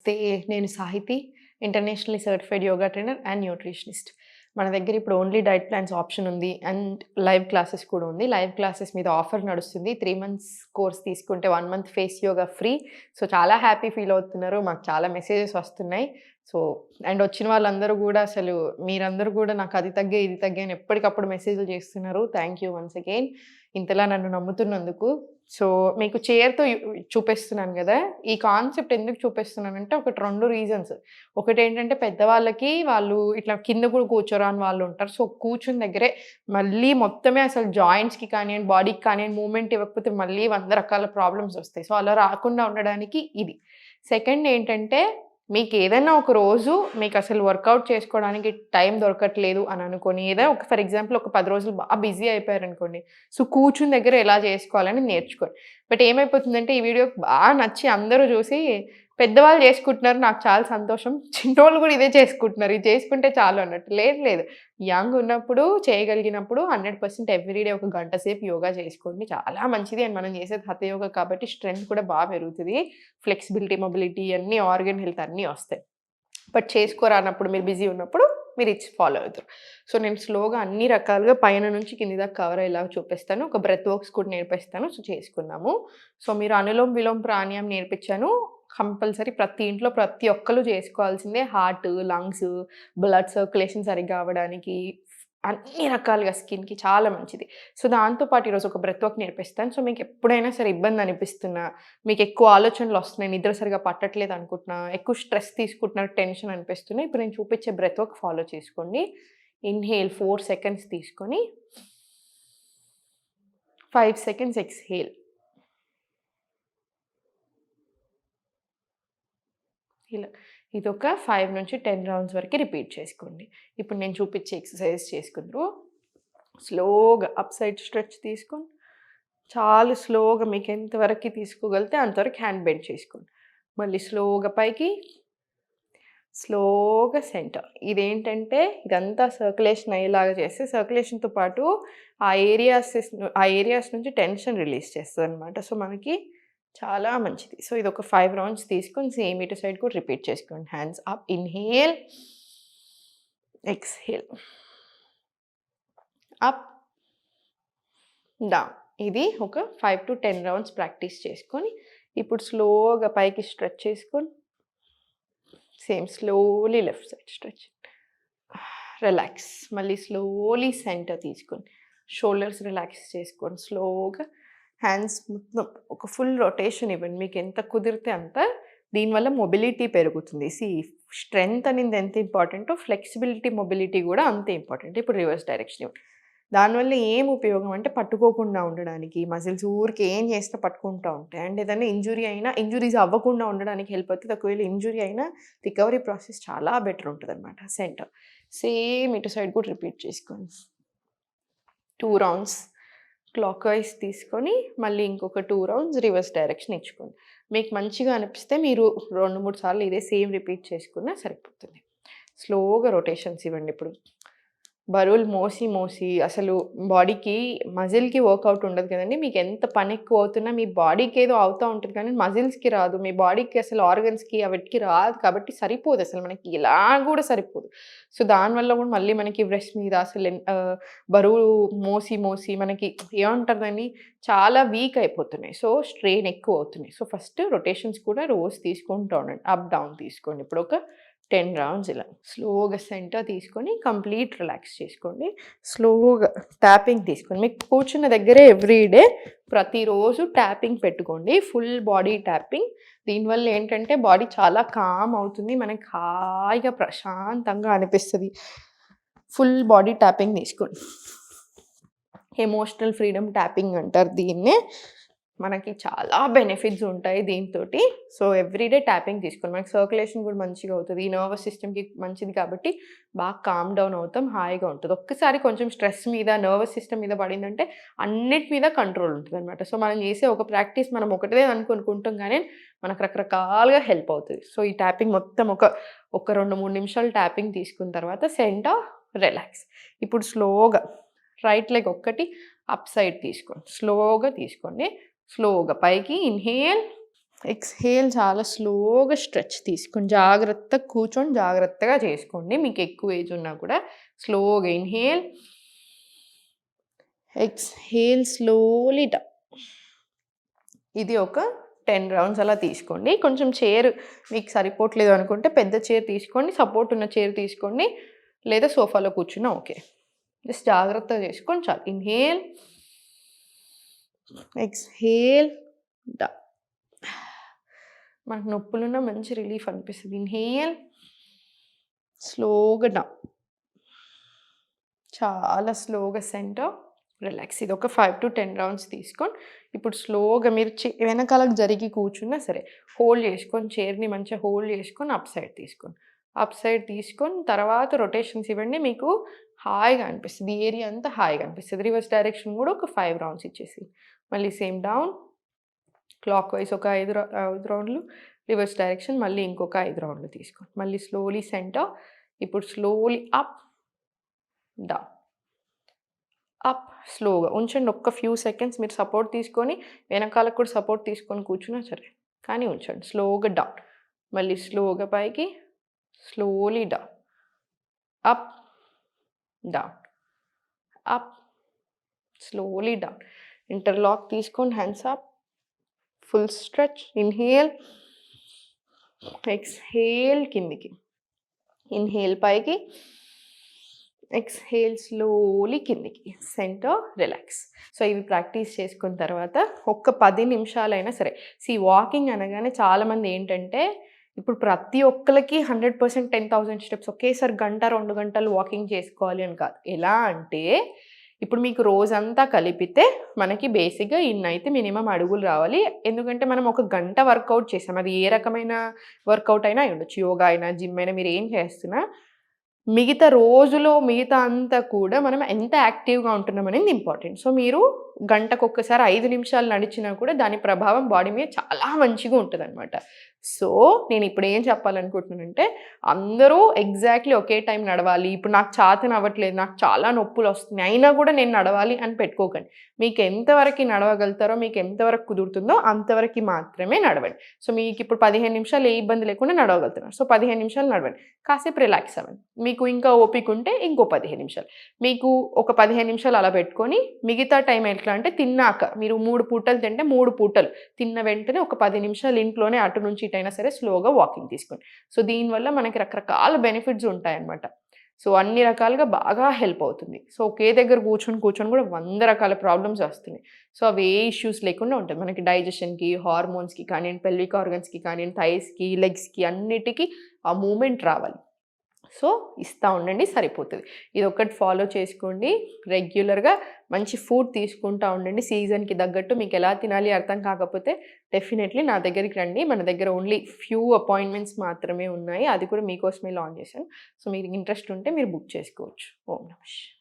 నమస్తే. నేను Sahiti. Internationally certified yoga trainer and nutritionist. మన దగ్గర ఇప్పుడు ఓన్లీ డైట్ ప్లాన్స్ ఆప్షన్ ఉంది. అండ్ లైవ్ క్లాసెస్ కూడా ఉంది. లైవ్ క్లాసెస్ మీద ఆఫర్ నడుస్తుంది. 3 మంత్స్ కోర్స్ తీసుకుంటే 1 month face yoga free. So, చాలా హ్యాపీ ఫీల్ అవుతున్నారు. మాకు చాలా మెసేజెస్ వస్తున్నాయి. సో, అండ్ వచ్చిన వాళ్ళందరూ గూడా అసలు మీరందరూ గూడా నాకు అది తగ్గే, ఇది తగ్గే అని ఎప్పటికప్పుడు మెసేజ్‌లు చేస్తున్నారు. Thank you once again. ఇంతలా నన్ను నమ్ముతున్నందుకు. సో, మీకు చైర్‌తో చూపిస్తున్నాను గదా! ఈ కాన్సెప్ట్ ఎందుకు చూపిస్తున్నానంటే ఒకటి 2 రీజన్స్. ఒకటేంటంటే పెద్దవాళ్ళకి వాళ్ళు ఇట్లా కింద కూడా కూర్చోరాని వాళ్ళుంటారు. సో, కూర్చున్న దగ్గరే మళ్ళీ మొత్తమే అసలు జాయింట్స్‌కి కానియండి, బాడీకి కానియండి మూవ్‌మెంట్ ఇవ్వకపోతే మళ్ళీ 100 రకాల ప్రాబ్లమ్స్ ఒస్తాయి. సో, అలా రాకుండా ఉండడానికి ఇది. సెకండ్ ఏంటంటే మీకేదైనా ఒక రోజు మీకసలు వర్కౌట్ చేసుకోవడానికి టైం దొరకట్లేదు అని అనుకోని, ఏదైనా ఒక ఫర్ ఎగ్జాంపుల్ ఒక 10 రోజులు బిజీ అయిపోయారనుకోండి. సో, కూర్చుని దగ్గర ఎలా చేసుకోవాలని నేర్చుకోండి. బట్ ఏమైపోతుందంటే ఈ వీడియో బాగా నచ్చి అందరూ చూసి పెద్దవాళ్ళు చేసుకుంటున్నారు. నాకు చాలా సంతోషం. చిన్నోళ్ళు కూడా ఇదే చేసుకుంటున్నారు. ఇది చేసుకుంటే చాలు అన్నట్టు. లేదు లేదు. యంగ్ ఉన్నప్పుడు చేయగలిగినప్పుడు 100% ఎవ్రీడే ఒక గంట సేపు యోగా చేసుకోండి. చాలా మంచిది. అండ్ మనం చేసేది హఠ యోగా కాబట్టి స్ట్రెంత్ కూడా బాగా పెరుగుతది. ఫ్లెక్సిబిలిటీ, మొబిలిటీ అన్నీ ఆర్గాన్ హెల్త్ అన్నీ వస్తాయి. బట్ చేసుకోరానప్పుడు మీరు బిజీ ఉన్నప్పుడు మీరు ఇది ఫాలో అవుతారు. సో, నేను స్లోగా అన్ని రకాలుగా పైన నుంచి కింది దాకా కవర్ అయ్యేలాగా చూపిస్తాను. ఒక బ్రెత్ వర్క్స్ కూడా నేర్పిస్తాను. సో, చేసుకుందాము. సో, మీరు అనులోమ్, విలోమ్ ప్రాణాయామం నేర్పించాను. కంపల్సరీ ప్రతి ఇంట్లో ప్రతి ఒక్కళ్ళు చేసుకోవాల్సిందే. హార్ట్, లంగ్స్, బ్లడ్ సర్క్యులేషన్ సరిగ్గా అవ్వడానికి అన్ని రకాలుగా స్కిన్‌కి చాలా మంచిది. సో, దాంతో పాటు ఈరోజు ఒక బ్రెత్ వర్క్ నేర్పిస్తాను. సో, మీకు ఎప్పుడైనా సరే ఇబ్బంది అనిపిస్తున్నా, మీకు ఎక్కువ ఆలోచనలు వస్తున్నాయి, నిద్ర సరిగ్గా పట్టట్లేదు అనుకుంటున్నా, ఎక్కువ స్ట్రెస్ తీసుకుంటున్నారు, టెన్షన్ అనిపిస్తున్నాయి. ఇప్పుడు నేను చూపించే బ్రెత్ వర్క్ ఫాలో చేసుకోండి. ఇన్‌హేల్ 4 సెకండ్స్ తీసుకొని 5 సెకండ్స్ ఎక్స్‌హేల్. ఇలా ఇదొక 5-10 రౌండ్స్ వరకు రిపీట్ చేసుకోండి. ఇప్పుడు నేను చూపించే ఎక్సర్‌సైజ్ చేసుకుందురు. స్లోగా అప్ సైడ్ స్ట్రెచ్ తీసుకొని, చాలా స్లోగా మీకు ఎంతవరకు తీసుకోగలిగితే అంతవరకు హ్యాండ్ బెండ్ చేసుకోండి. మళ్ళీ స్లోగా పైకి, స్లోగా సెంటర్. ఇదేంటంటే ఇదంతా సర్క్యులేషన్ అయ్యేలాగా చేస్తే సర్క్యులేషన్‌తో పాటు ఆ ఏరియాస్ నుంచి టెన్షన్ రిలీజ్ చేస్తదనమాట. సో, మనకి చాలా మంచిది. సో, ఇదొక 5 రౌండ్స్ తీసుకొని సేమ్ ఇటు సైడ్ కూడా రిపీట్ చేసుకోండి. Hands up, inhale, exhale, up, down. ఇది ఒక 5-10 రౌండ్స్ ప్రాక్టీస్ చేసుకొని, ఇప్పుడు స్లోగా పైకి స్ట్రెచ్ చేసుకొని, same slowly left side stretch. Relax. మళ్ళీ స్లోలీ సెంటర్ తీసుకొని, షోల్డర్స్ రిలాక్స్ చేసుకొని స్లోగా హ్యాండ్స్ మొత్తం ఒక ఫుల్ రొటేషన్ ఇవ్వండి. మీకు ఎంత కుదిరితే అంత. దీనివల్ల మొబిలిటీ పెరుగుతుంది. స్ట్రెంత్ అనేది ఎంత ఇంపార్టెంటో ఫ్లెక్సిబిలిటీ, మొబిలిటీ కూడా అంతే ఇంపార్టెంట్. ఇప్పుడు రివర్స్ డైరెక్షన్ ఇవ్వండి. దానివల్ల ఏం ఉపయోగం అంటే పట్టుకోకుండా ఉండడానికి, మజిల్స్ ఊరికే ఏం చేసినా పట్టుకుంటూ ఉంటాయి. అండ్ ఏదైనా ఇంజురీస్ అవ్వకుండా ఉండడానికి హెల్ప్ అవుతుంది. ఒకవేళ ఇంజురీ అయినా రికవరీ ప్రాసెస్ చాలా బెటర్ ఉంటదనమాట. సెంటర్. సేమ్ ఇటు సైడ్ కూడా రిపీట్ చేసుకోండి. 2 రౌండ్స్ క్లాక్ వైజ్ తీసుకొని, మళ్ళీ ఇంకొక 2 రౌండ్స్ రివర్స్ డైరెక్షన్ ఇచ్చుకోండి. మీకు మంచిగా అనిపిస్తే మీరు 2, 3 సార్లు ఇదే సేమ్ రిపీట్ చేసుకున్నా సరిపోతుంది. స్లోగా రొటేషన్స్ ఇవ్వండి ఇప్పుడు. బరువులు మోసి అసలు బాడీకి మజిల్‌కి వర్కౌట్ ఉండదు కదండీ. మీకు ఎంత పని ఎక్కువ అవుతున్నా మీ బాడీకి ఏదో అవుతా ఉంటది కానీ మజిల్స్‌కి రాదు. మీ బాడీకి అసలు ఆర్గన్స్‌కి అవిటికి రాదు కాబట్టి సరిపోదు అసలు మనకి ఇలా కూడా సరిపోదు. సో, దానివల్ల కూడా మళ్ళీ మనకి బ్రెస్ట్ మీద బరువు మోసి మనకి ఏమంటారు దాన్ని చాలా వీక్ అయిపోతున్నాయి. సో, స్ట్రెయిన్ ఎక్కువ అవుతున్నాయి. సో, ఫస్ట్ రొటేషన్స్ కూడా రోజు తీసుకుంటూ ఉండండి. అప్, డౌన్ తీసుకోండి. ఇప్పుడు ఒక 10 రౌండ్స్ ఇలా. స్లోగా సెంటర్ తీసుకొని కంప్లీట్ రిలాక్స్ చేసుకోండి. స్లోగా ట్యాపింగ్ తీసుకోండి. మీకు కూర్చున్న దగ్గరే ఎవ్రీడే ప్రతిరోజు ట్యాపింగ్ పెట్టుకోండి. Full body tapping. దీనివల్ల ఏంటంటే బాడీ చాలా కామ్ అవుతుంది. మనకి హాయిగా ప్రశాంతంగా అనిపిస్తది. ఫుల్ బాడీ ట్యాపింగ్ తీసుకోండి. ఎమోషనల్ ఫ్రీడమ్ ట్యాపింగ్ అంటారు దీన్నే. మనకి చాలా బెనిఫిట్స్ ఉంటాయి దీనితోటి. సో, ఎవ్రీడే ట్యాపింగ్ తీసుకోండి. మనకి సర్క్యులేషన్ కూడా మంచిగా అవుతది. ఈ నర్వస్ సిస్టమ్‌కి మంచిది కాబట్టి బాగా కామ్ డౌన్ అవుతాం. హాయిగా ఉంటది. ఒక్కసారి కొంచెం స్ట్రెస్ మీద, నర్వస్ సిస్టమ్ మీద పడిందంటే అన్నిటి మీద కంట్రోల్ ఉంటదనమాట. సో, మనం చేసే ఒక ప్రాక్టీస్ మనం ఒకటే అనుకుంటాం గానీ మనకు రకరకాలుగా హెల్ప్ అవుతది. సో, ఈ ట్యాపింగ్ మొత్తం ఒక 2, 3 నిమిషాలు ట్యాపింగ్ తీసుకున్న తర్వాత సెంటర్, రిలాక్స్. ఇప్పుడు స్లోగా రైట్ లెగ్ ఒక్కటి అప్ సైడ్ తీసుకోండి. స్లోగా తీసుకోండి. స్లోగా పైకి ఇన్‌హేల్, ఎక్స్‌హేల్ చాలా స్లోగా స్ట్రెచ్ తీసుకొని జాగ్రత్తగా కూర్చొని జాగ్రత్తగా చేసుకోండి. మీకు ఎక్కువ ఏజ్ ఉన్నా కూడా స్లోగా ఇన్‌హేల్, ఎక్స్‌హేల్ స్లోలీ డౌన్. ఇది ఒక 10 రౌండ్స్ అలా తీసుకోండి. కొంచెం చైర్ మీకు సరిపోవట్లేదు అనుకుంటే పెద్ద చైర్ తీసుకోండి. సపోర్ట్ ఉన్న చైర్ తీసుకోండి. లేదా సోఫాలో కూర్చున్నా ఓకే. జస్ట్ జాగ్రత్తగా చేసుకొని చాలు. Inhale, exhale down. మనకు నొప్పులున్నా మంచి రిలీఫ్ అనిపిస్తది. ఇన్‌హేల్, స్లోగా డౌన్. చాలా స్లోగా సెంటర్, రిలాక్స్. ఇది ఒక 5-10 రౌండ్స్ తీసుకొని ఇప్పుడు స్లోగా మీరు వెనకాలకు జరిగి కూర్చున్నా సరే హోల్డ్ చేసుకొని చైర్‌ని మంచిగా హోల్డ్ చేసుకొని అప్ సైడ్ తీసుకోండి. అప్ సైడ్ తీసుకొని తర్వాత రొటేషన్స్ ఇవ్వండి. మీకు హాయిగా అనిపిస్తది. ఈ ఏరియా అంతా హాయిగా అనిపిస్తది. రివర్స్ డైరెక్షన్ కూడా ఒక 5 రౌండ్స్ ఇచ్చేసి మళ్ళీ సేమ్ డౌన్, క్లాక్ వైస్ ఒక 5 రౌండ్లు, రివర్స్ డైరెక్షన్ మళ్ళీ ఇంకొక 5 రౌండ్లు తీసుకోండి. మళ్ళీ స్లోలీ సెంటర్. ఇప్పుడు స్లోలీ అప్, డౌన్, అప్, స్లోగా ఉంచండి. ఒక్క ఫ్యూ సెకండ్స్ మీరు సపోర్ట్ తీసుకొని వెనకాలకు కూడా సపోర్ట్ తీసుకొని కూర్చున్నా సరే కానీ ఉంచండి. స్లోగా డౌన్, మళ్ళీ స్లోగా పైకి, slowly down, up, down, up, slowly down. Interlock తీసుకోండి. Hands up, full stretch. Inhale, exhale కిందికి, ఇన్హేల్ పైకి, ఎక్స్‌హేల్ స్లోలీ కిందికి, సెంటర్, రిలాక్స్. సో ఇవి ప్రాక్టీస్ చేసుకున్న తర్వాత ఒక్క 10 నిమిషాలైనా సరే వాకింగ్ అనగానే చాలామంది ఏంటంటే ఇప్పుడు ప్రతి ఒక్కళ్ళకి 100% 10,000 స్టెప్స్ ఒకేసారి గంట 2 గంటలు వాకింగ్ చేసుకోవాలి అని కాదు. ఎలా అంటే ఇప్పుడు మీకు రోజంతా కలిపితే మనకి బేసిక్‌గా ఇన్నైతే మినిమమ్ అడుగులు రావాలి. ఎందుకంటే మనం ఒక గంట వర్కౌట్ చేసాం. అది ఏ రకమైన వర్కౌట్ అయినా అయ్యుండొచ్చు. యోగా అయినా, జిమ్ అయినా మీరు ఏం చేస్తున్నా మిగతా రోజులో మిగతా అంతా కూడా మనం ఎంత యాక్టివ్‌గా ఉంటున్నాం అనేది ఇంపార్టెంట్. సో మీరు గంటకొక్కసారి 5 నిమిషాలు నడిచినా కూడా దాని ప్రభావం బాడీ మీద చాలా మంచిగా ఉంటదనమాట. సో నేనిప్పుడు ఏం చెప్పాలనుకుంటున్నానంటే అందరూ ఎగ్జాక్ట్‌లీ ఒకే టైం నడవాలి. ఇప్పుడు నాకు చేతనవ్వట్లేదు, నాకు చాలా నొప్పులొస్తున్నాయి. అయినా కూడా నేను నడవాలి అని పెట్టుకోకండి. మీకు ఎంతవరకి నడవగలుగుతారో, మీకు ఎంతవరకు కుదురుతుందో అంతవరకి మాత్రమే నడవండి. సో మీకిప్పుడు 15 నిమిషాలు ఏ ఇబ్బంది లేకుండా నడవగలుగుతున్నారు. సో 15 నిమిషాలు నడవండి. కాసేపు రిలాక్స్ అవ్వండి. మీకు ఇంకా ఓపిక ఉంటే ఇంకో 15 నిమిషాలు. మీకు ఒక 15 నిమిషాలు అలా పెట్టుకొని మిగతా టైం ఎట్లా అంటే తిన్నాక మీరు 3 పూటలు తింటే 3 పూటలు తిన్న వెంటనే ఒక 10 నిమిషాలు ఇంట్లోనే అటు నుంచి ఇటైనా సరే స్లోగా వాకింగ్ తీసుకోండి. సో దీనివల్ల మనకి రకరకాల బెనిఫిట్స్ ఉంటాయన్నమాట. సో అన్ని రకాలుగా బాగా హెల్ప్ అవుతుంది. సో ఒకే దగ్గర కూర్చొని కూడా 100 రకాల ప్రాబ్లమ్స్ వస్తున్నాయి. సో అవి ఏ ఇష్యూస్ లేకుండా ఉంటాయి. మనకి డైజెషన్‌కి, హార్మోన్స్‌కి కానియండి, పెల్విక్ ఆర్గన్స్‌కి కానియండి, థైస్‌కి, లెగ్స్‌కి అన్నిటికి ఆ మూవ్‌మెంట్ రావాలి. సో ఇస్తా ఉండండి సరిపోతది. ఇదొక్కటి ఫాలో చేసుకోండి. రెగ్యులర్‌గా మంచి ఫుడ్ తీసుకుంటా ఉండండి. సీజన్‌కి తగ్గట్టు మీకెలా తినాలి అర్థం కాకపోతే డెఫినెట్‌లీ నా దగ్గరికి రండి. మన దగ్గర ఓన్లీ ఫ్యూ అపాయింట్‌మెంట్స్ మాత్రమే ఉన్నాయి. అది కూడా మీకోసమే లాంచ్ చేశాను. సో మీకు ఇంట్రెస్ట్ ఉంటే మీరు బుక్ చేసుకోవచ్చు. ఓం నమః శివాయ.